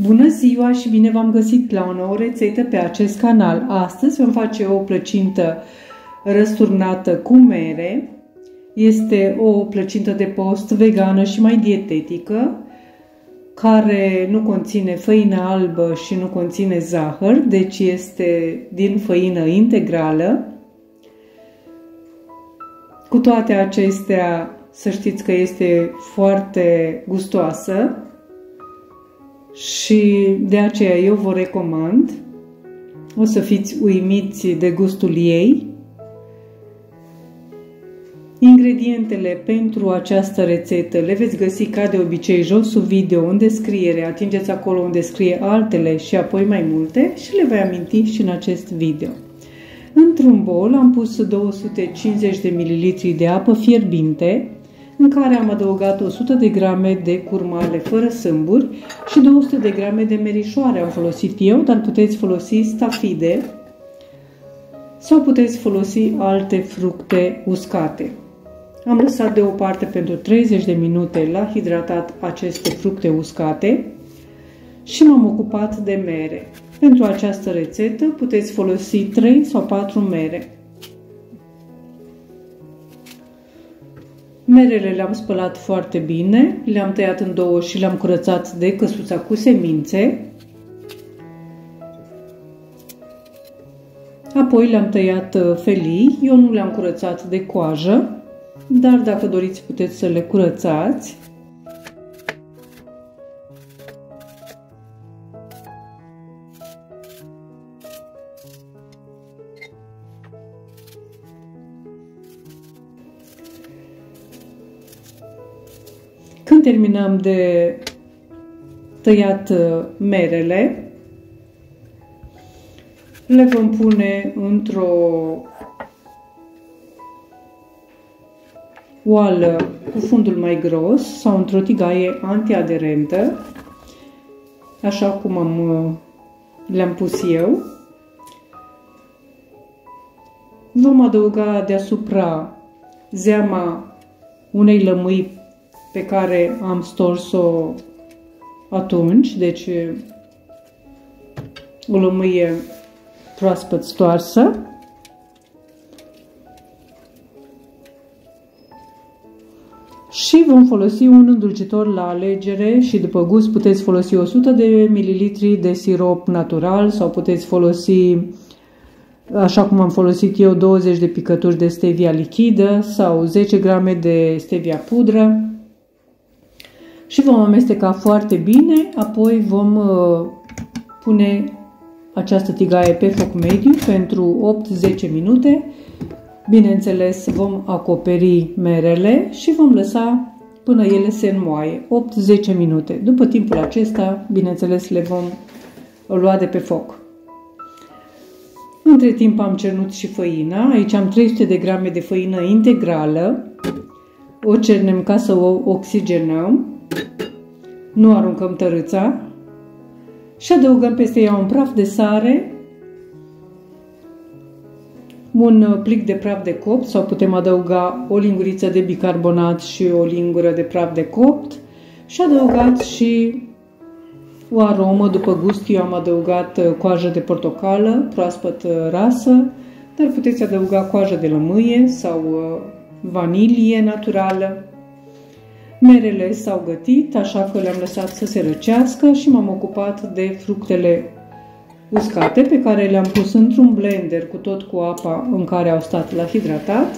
Bună ziua și bine v-am găsit la o nouă rețetă pe acest canal. Astăzi vom face o plăcintă răsturnată cu mere. Este o plăcintă de post vegană și mai dietetică, care nu conține făină albă și nu conține zahăr, deci este din făină integrală. Cu toate acestea, să știți că este foarte gustoasă și de aceea eu vă recomand. O să fiți uimiți de gustul ei. Ingredientele pentru această rețetă le veți găsi ca de obicei jos sub video în descriere. Atingeți acolo unde scrie altele și apoi mai multe și le voi aminti și în acest video. Într-un bol am pus 250 de ml de apă fierbinte, în care am adăugat 100 de grame de curmale fără sâmburi și 200 de grame de merișoare am folosit eu, dar puteți folosi stafide sau puteți folosi alte fructe uscate. Am lăsat deoparte pentru 30 de minute la hidratat aceste fructe uscate și m-am ocupat de mere. Pentru această rețetă puteți folosi 3 sau 4 mere. Merele le-am spălat foarte bine, le-am tăiat în două și le-am curățat de căsuța cu semințe. Apoi le-am tăiat felii, eu nu le-am curățat de coajă, dar dacă doriți puteți să le curățați. Când terminăm de tăiat merele, le vom pune într-o oală cu fundul mai gros sau într-o tigaie antiaderentă, așa cum le-am pus eu. Vom adăuga deasupra zeama unei lămâi pe care am stors-o atunci, deci o lămâie proaspăt stoarsă. Și vom folosi un îndulcitor la alegere și după gust. Puteți folosi 100 de ml de sirop natural sau puteți folosi, așa cum am folosit eu, 20 de picături de stevia lichidă sau 10 grame de stevia pudră. Și vom amesteca foarte bine, apoi vom pune această tigaie pe foc mediu pentru 8-10 minute. Bineînțeles, vom acoperi merele și vom lăsa până ele se înmoaie, 8-10 minute. După timpul acesta, bineînțeles, le vom lua de pe foc. Între timp am cernut și făina. Aici am 300 de grame de făină integrală. O cernem ca să o oxigenăm. Nu aruncăm tărâța. Și adăugăm peste ea un praf de sare, un plic de praf de copt sau putem adăuga o linguriță de bicarbonat și o lingură de praf de copt și adăugați și o aromă după gust. Eu am adăugat coajă de portocală proaspăt rasă, dar puteți adăuga coajă de lămâie sau vanilie naturală. Merele s-au gătit, așa că le-am lăsat să se răcească și m-am ocupat de fructele uscate pe care le-am pus într-un blender cu tot cu apa în care au stat la hidratat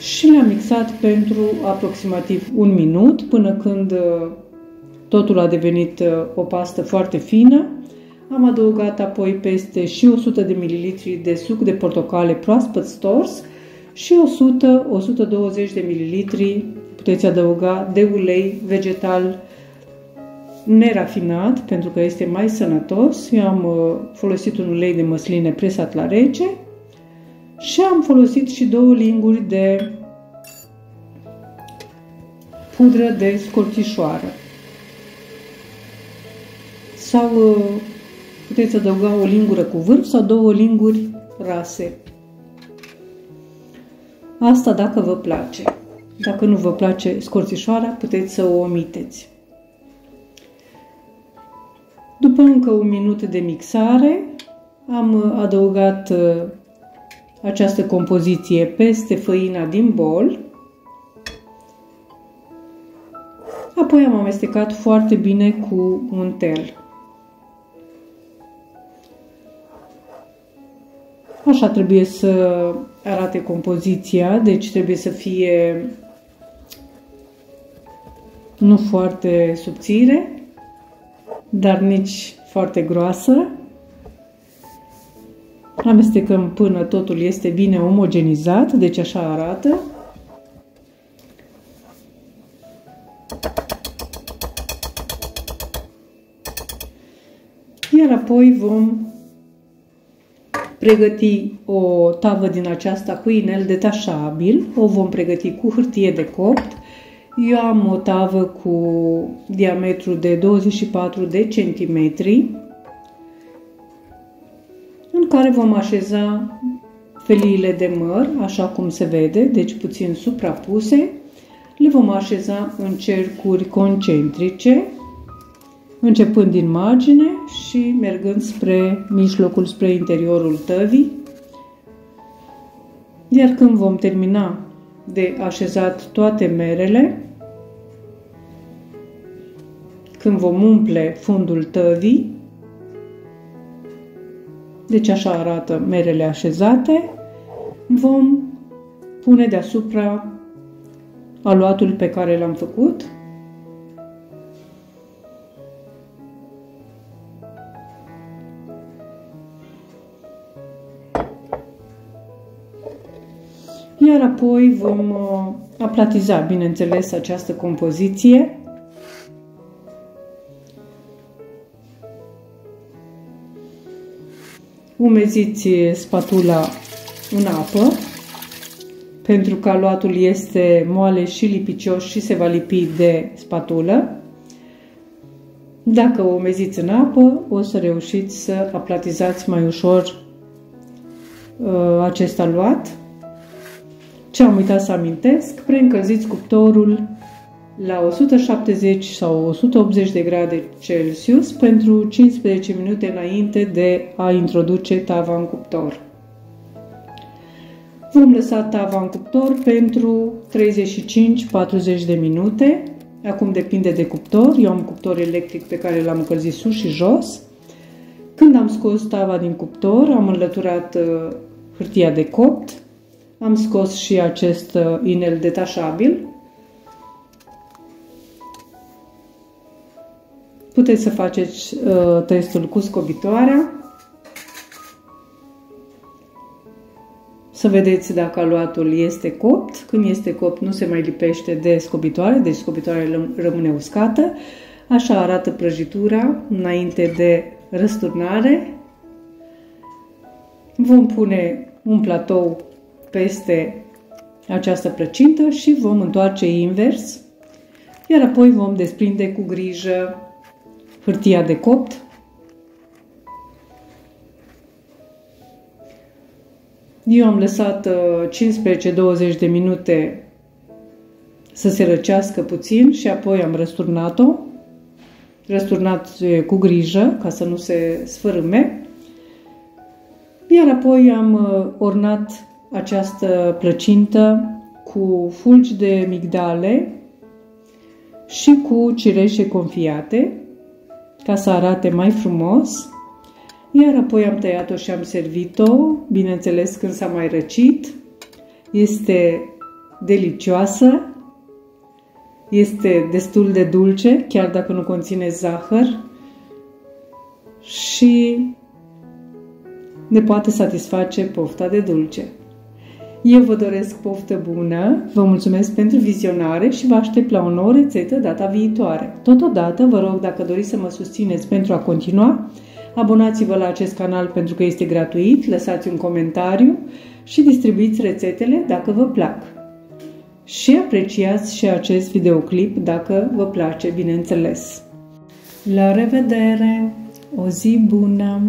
și le-am mixat pentru aproximativ un minut până când totul a devenit o pastă foarte fină. Am adăugat apoi peste și 100 de ml de suc de portocale proaspăt stors și 100-120 de ml puteți adăuga de ulei vegetal nerafinat, pentru că este mai sănătos. Eu am folosit un ulei de măsline presat la rece și am folosit și 2 linguri de pudră de scorțișoară. Sau puteți adăuga o lingură cu vârf sau 2 linguri rase. Asta dacă vă place. Dacă nu vă place scorțișoara, puteți să o omiteți. După încă un minut de mixare, am adăugat această compoziție peste făina din bol. Apoi am amestecat foarte bine cu untel. Așa trebuie să arate compoziția, deci trebuie să fie nu foarte subțire, dar nici foarte groasă. Amestecăm până totul este bine omogenizat, deci așa arată. Iar apoi vom pregăti o tavă din aceasta cu inel detașabil. O vom pregăti cu hârtie de copt. Eu am o tavă cu diametru de 24 de centimetri, în care vom așeza feliile de măr, așa cum se vede, deci puțin suprapuse. Le vom așeza în cercuri concentrice, începând din margine și mergând spre mijlocul, spre interiorul tăvii. Iar când vom termina de așezat toate merele, când vom umple fundul tăvii, deci așa arată merele așezate, vom pune deasupra aluatul pe care l-am făcut. Iar apoi vom aplatiza, bineînțeles, această compoziție. Umeziți spatula în apă, pentru că aluatul este moale și lipicios și se va lipi de spatulă. Dacă o umeziți în apă, o să reușiți să aplatizați mai ușor acest aluat. Ce am uitat să amintesc, preîncălziți cuptorul la 170 sau 180 de grade Celsius pentru 15 minute înainte de a introduce tava în cuptor. Vom lăsa tava în cuptor pentru 35-40 de minute. Acum depinde de cuptor. Eu am cuptor electric pe care l-am încălzit sus și jos. Când am scos tava din cuptor, am înlăturat hârtia de copt. Am scos și acest inel detașabil. Puteți să faceți testul cu scobitoarea, să vedeți dacă aluatul este copt. Când este copt nu se mai lipește de scobitoare, deci scobitoarea rămâne uscată. Așa arată prăjitura înainte de răsturnare. Vom pune un platou peste această plăcintă și vom întoarce invers, iar apoi vom desprinde cu grijă hârtia de copt. Eu am lăsat 15-20 de minute să se răcească puțin și apoi am răsturnat-o. Răsturnat cu grijă ca să nu se sfărâme. Iar apoi am ornat această plăcintă cu fulgi de migdale și cu cireșe confiate, ca să arate mai frumos. Iar apoi am tăiat-o și am servit-o, bineînțeles când s-a mai răcit. Este delicioasă, este destul de dulce, chiar dacă nu conține zahăr, și ne poate satisface pofta de dulce. Eu vă doresc poftă bună, vă mulțumesc pentru vizionare și vă aștept la o nouă rețetă data viitoare. Totodată, vă rog, dacă doriți să mă susțineți pentru a continua, abonați-vă la acest canal pentru că este gratuit, lăsați un comentariu și distribuiți rețetele dacă vă plac. Și apreciați și acest videoclip dacă vă place, bineînțeles. La revedere! O zi bună!